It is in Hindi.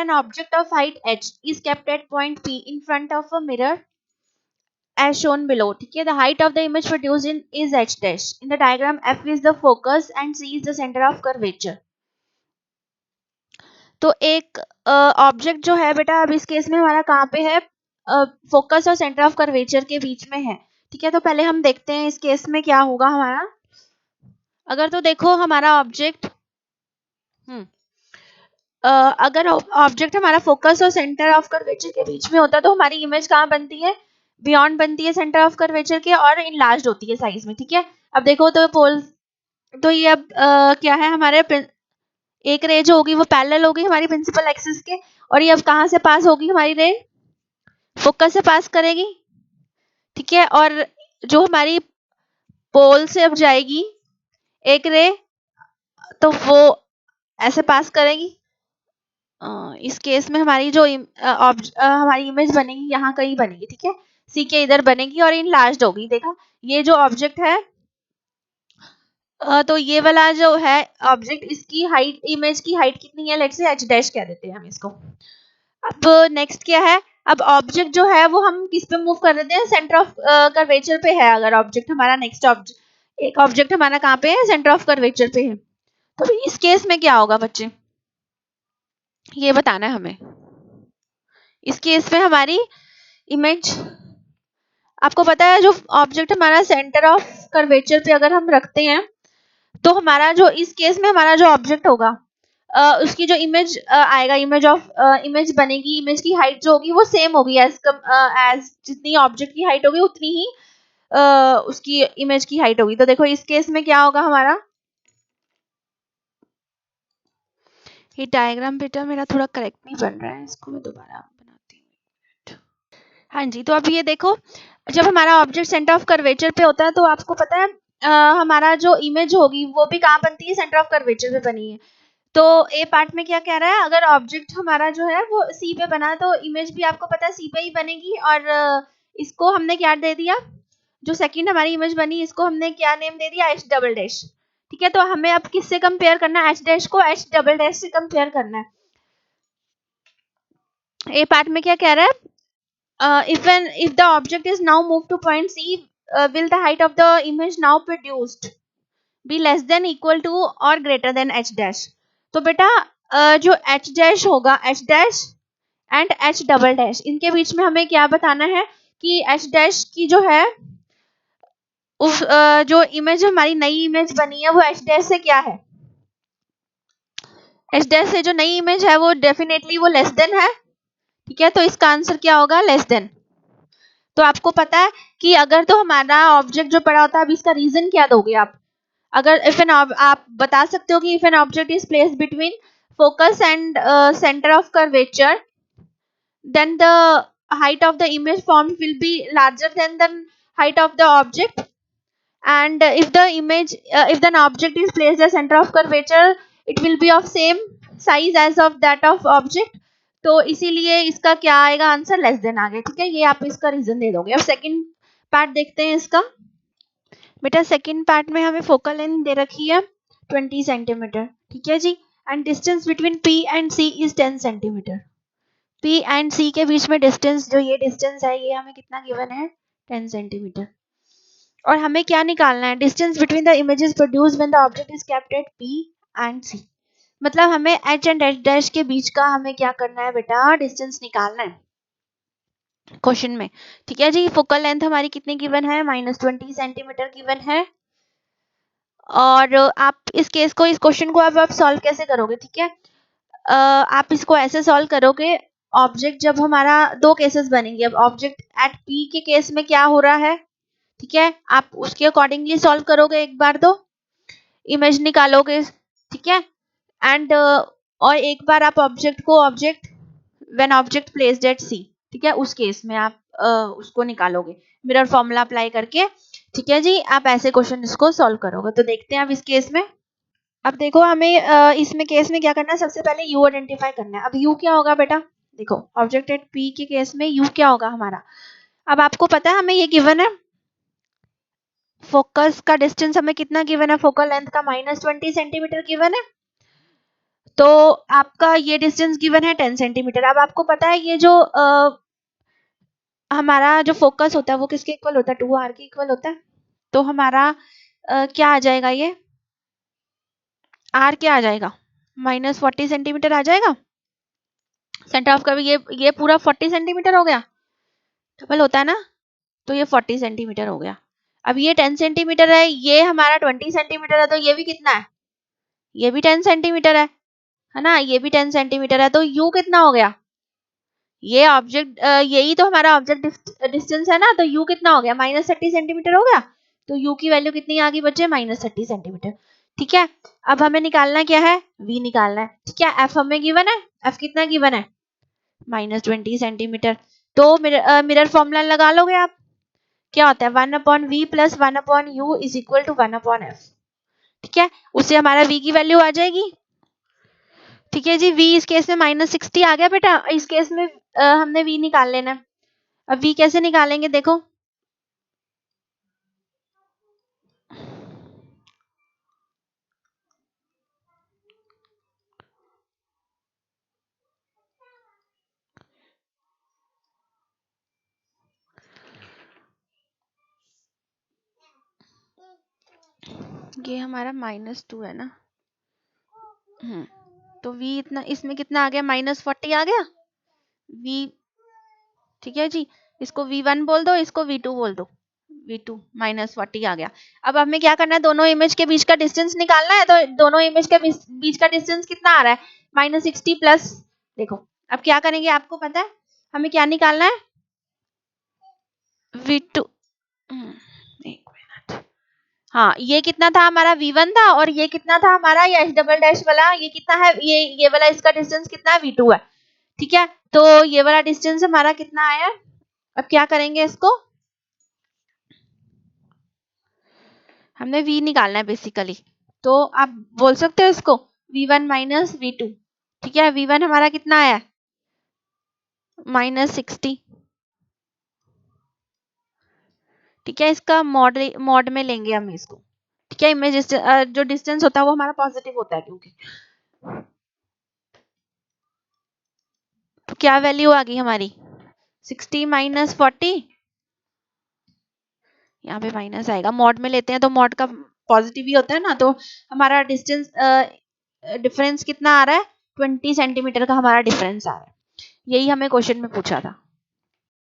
an object of height h is kept at point P in front of a mirror as shown below. ठीक है, the height of the image produced in is h dash. In the diagram, F is the focus and C is the center of curvature. तो एक ऑब्जेक्ट जो है बेटा, अब इस केस में हमारा कहाँ पे है, फोकस और सेंटर ऑफ कर्वेचर के बीच में है. ठीक है, तो पहले हम देखते हैं इस केस में क्या होगा हमारा. अगर तो देखो हमारा ऑब्जेक्ट अगर ऑब्जेक्ट हमारा फोकस और सेंटर ऑफ कर्वेचर के बीच में होता है तो हमारी इमेज कहाँ बनती है, बियॉन्ड बनती है सेंटर ऑफ कर्वेचर के और इनलार्ज्ड होती है साइज में. ठीक है, अब देखो तो पोल, तो ये अब क्या है, हमारे एक रे जो होगी वो पैरेलल होगी हमारी प्रिंसिपल एक्सिस के, और ये अब कहाँ से पास होगी, हमारी रे फोकस से पास करेगी. ठीक है, और जो हमारी पोल से अब जाएगी एक रे, तो वो ऐसे पास करेगी. इस केस में हमारी जो हमारी इमेज बनेगी यहाँ कहीं बनेगी. ठीक है, सी के इधर बनेगी और इनलार्ज्ड होगी. देखा, ये जो ऑब्जेक्ट है, तो ये वाला जो है ऑब्जेक्ट, इसकी हाइट, इमेज की हाइट कितनी है, लेट्स से h डैश कह देते हैं हम इसको. अब नेक्स्ट क्या है, अब ऑब्जेक्ट जो है वो हम किस पे मूव कर देते हैं, सेंटर ऑफ कर्वेचर पे है. अगर ऑब्जेक्ट हमारा नेक्स्ट ऑब्जेक्ट, एक ऑब्जेक्ट हमारा कहाँ पे है, सेंटर ऑफ कर्वेचर पे है, तो इस केस में क्या होगा बच्चे, ये बताना है हमें. इस केस में हमारी इमेज, आपको पता है जो ऑब्जेक्ट हमारा सेंटर ऑफ कर्वेचर पे अगर हम रखते हैं, तो हमारा जो इस केस में हमारा जो ऑब्जेक्ट होगा, उसकी जो इमेज आएगा, इमेज ऑफ इमेज बनेगी, इमेज की हाइट जो होगी वो सेम होगी एज जितनी ऑब्जेक्ट की हाइट होगी उतनी ही उसकी इमेज की हाइट होगी. तो देखो इस केस में क्या होगा हमारा, ये डायग्राम बेटा मेरा थोड़ा करेक्ट नहीं बन रहा है, इसको मैं दोबारा बनाती हूँ. हाँ जी, तो अब ये देखो, जब हमारा ऑब्जेक्ट सेंटर ऑफ कर्वेचर पे होता है तो आपको पता है हमारा जो इमेज होगी वो भी कहाँ बनती है, सेंटर ऑफ कर्वेचर पे बनी है. तो ए पार्ट में क्या कह रहा है, अगर ऑब्जेक्ट हमारा जो है वो सी पे बना तो इमेज भी आपको पता है सी पे ही बनेगी. और इसको हमने क्या दे दिया, जो सेकंड हमारी इमेज बनी इसको हमने क्या नेम दे दिया, एच डबल डैश. ठीक है, तो हमें अब किससे कंपेयर करना है, एच डैश को एच डबल डैश से कंपेयर करना है. ए पार्ट में क्या कह रहा है, if the object is now moved to point C, will the height of the image now produced be less than, equal to or greater than h dash. तो बेटा जो h dash होगा, h dash and h double dash, इनके बीच में हमें क्या बताना है कि h dash की जो है उस जो इमेज हमारी नई इमेज बनी है वो h dash से क्या है, h dash से जो नई इमेज है वो डेफिनेटली वो लेस देन है. ठीक है, तो इसका आंसर क्या होगा, लेस देन. तो आपको पता है कि अगर तो हमारा ऑब्जेक्ट जो पड़ा होता है, अब इसका रीजन क्या दोगे आप, अगर आप बता सकते हो कि if an object is placed between focus and centre of curvature, then the height of the image form will be larger than the height of the object. And if the image if the object is placed at centre of curvature, it will be of same size as of that of object. तो इसीलिए इसका क्या आएगा आंसर, लेस देन आ गया. ठीक है, ये आप इसका रीजन दे दोगे. अब सेकंड पार्ट देखते हैं इसका. बेटा सेकंड पार्ट में हमें फोकल लेंथ दे रखी है 20 सेंटीमीटर. ठीक है जी, and distance between P and C is 10 centimetre. P and C के बीच में डिस्टेंस, जो ये डिस्टेंस है ये हमें कितना गिवन है, 10 सेंटीमीटर. और हमें क्या निकालना है, distance between the images produced when the object is kept at P and C. मतलब हमें h एंड h डैश के बीच का हमें क्या करना है बेटा, डिस्टेंस निकालना है क्वेश्चन में. ठीक है जी, फोकल लेंथ हमारी कितनी गिवन है, -20 सेंटीमीटर गिवन है. और आप इस केस को, इस क्वेश्चन को अब आप सॉल्व कैसे करोगे. ठीक है, आप इसको ऐसे सॉल्व करोगे, ऑब्जेक्ट जब हमारा दो केसेस बनेंगे. अब ऑब्जेक्ट एट P के केस में क्या हो रहा है, ठीक है, आप उसके अकॉर्डिंगली सॉल्व करोगे, एक बार तो इमेज निकालोगे. ठीक है, एंड और एक बार आप ऑब्जेक्ट को, object when object placed at C, ठीक है, उस केस में आप उसको निकालोगे मिरर फॉर्मूला अप्लाई करके. ठीक है जी, आप ऐसे क्वेश्चन इसको सॉल्व करोगे. तो देखते हैं अब इस केस में. अब देखो हमें इसमें केस में क्या करना है, सबसे पहले U आइडेंटिफाई करना है. अब U क्या होगा बेटा, देखो ऑब्जेक्ट एट P के केस में U क्या होगा हमारा. अब आपको पता है हमें ये गिवन है, फोकस का डिस्टेंस हमें कितना गिवन है, फोकल लेंथ का -20 सेंटीमीटर गिवन है. तो आपका ये डिस्टेंस गिवन है 10 सेंटीमीटर। अब आपको पता है ये जो हमारा जो फोकस होता है वो किसके इक्वल होता है, 2r के इक्वल होता है। तो हमारा क्या आ जाएगा, ये r क्या आ जाएगा, -40 सेंटीमीटर आ जाएगा। सेंटर ऑफ कर्व ये पूरा 40 सेंटीमीटर हो गया, डबल होता है ना, तो ये 40 सेंटीमीटर हो गया। अब ये 10 सेंटीमीटर है, ये हमारा 20 सेंटीमीटर है, तो ये भी कितना है, ये भी 10 सेंटीमीटर है ना, ये भी 10 सेंटीमीटर है। तो u कितना हो गया, ये ऑब्जेक्ट यही तो हमारा ऑब्जेक्ट डिस्टेंस है ना, तो u कितना हो गया, -30 सेंटीमीटर हो गया। तो u की वैल्यू कितनी आ गई बच्चे, -30 सेंटीमीटर। ठीक है, अब हमें निकालना क्या है, v निकालना है। ठीक है, f हमें गिवन है, f कितना गिवन है, -20 सेंटीमीटर। तो मिरर फॉर्मूला लगा लोगे आप, क्या होता है 1/v + 1/u is equal to 1/f। ठीक है, उससे हमारा v की वैल्यू आ जाएगी। ठीक है जी, v इस केस में -60 आ गया बेटा, इस केस में हमने v निकाल लेना है। अब v कैसे निकालेंगे, देखो ये हमारा -2 है ना, तो v इतना, इसमें कितना आ गया, -40 आ गया v। ठीक है जी, इसको v1 बोल दो, इसको v2 बोल दो, v2 -40 आ गया। अब हमें क्या करना है, दोनों इमेज के बीच का डिस्टेंस निकालना है। तो दोनों इमेज के बीच का डिस्टेंस कितना आ रहा है, -60 प्लस, देखो अब क्या करेंगे, आपको पता है हमें क्या निकालना है, v2, एक मिनट, हाँ ये कितना था हमारा v1 था, और ये कितना था हमारा, ये h वाला, ये कितना है, ये वाला इसका डिस्टेंस कितना है, v2 है। ठीक है, तो ये वाला डिस्टेंस हमारा कितना आया। अब क्या करेंगे, इसको हमने v निकालना है बेसिकली, तो आप बोल सकते हो इसको v1 - v2। ठीक है, v1 हमारा कितना आया, -60। ठीक है, इसका मॉड में लेंगे हम इसको। ठीक है, इमेज जो डिस्टेंस होता है वो हमारा पॉजिटिव होता है क्योंकि, तो क्या वैल्यू आ गई हमारी, 60 - 40, यहाँ पे माइनस आएगा, मॉड में लेते हैं तो मॉड का पॉजिटिव ही होता है ना, तो हमारा डिस्टेंस डिफरेंस कितना आ रहा है, 20 सेंटीमीटर का हमारा डिफरेंस आ रहा है। यही हमें क्वेश्चन में पूछा था।